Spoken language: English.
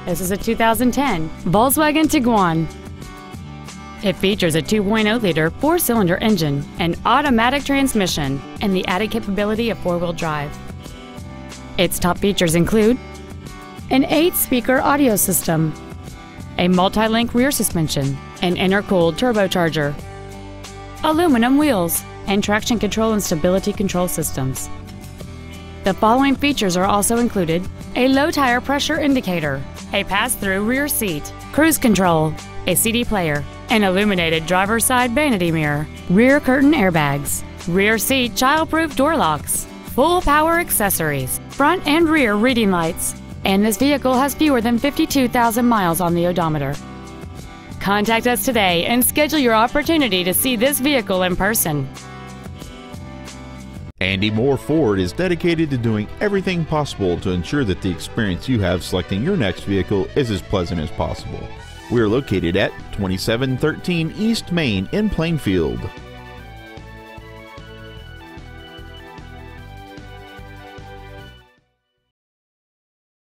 This is a 2010 Volkswagen Tiguan. It features a 2.0-liter four-cylinder engine, an automatic transmission, and the added capability of four-wheel drive. Its top features include an 8-speaker audio system, a multi-link rear suspension, an intercooled turbocharger, aluminum wheels, and traction control and stability control systems. The following features are also included: a low tire pressure indicator, a pass-through rear seat, cruise control, a CD player, an illuminated driver's side vanity mirror, rear curtain airbags, rear seat child-proof door locks, full power accessories, front and rear reading lights, and this vehicle has fewer than 52,000 miles on the odometer. Contact us today and schedule your opportunity to see this vehicle in person. Andy Moore Ford is dedicated to doing everything possible to ensure that the experience you have selecting your next vehicle is as pleasant as possible. We are located at 2713 East Main in Plainfield.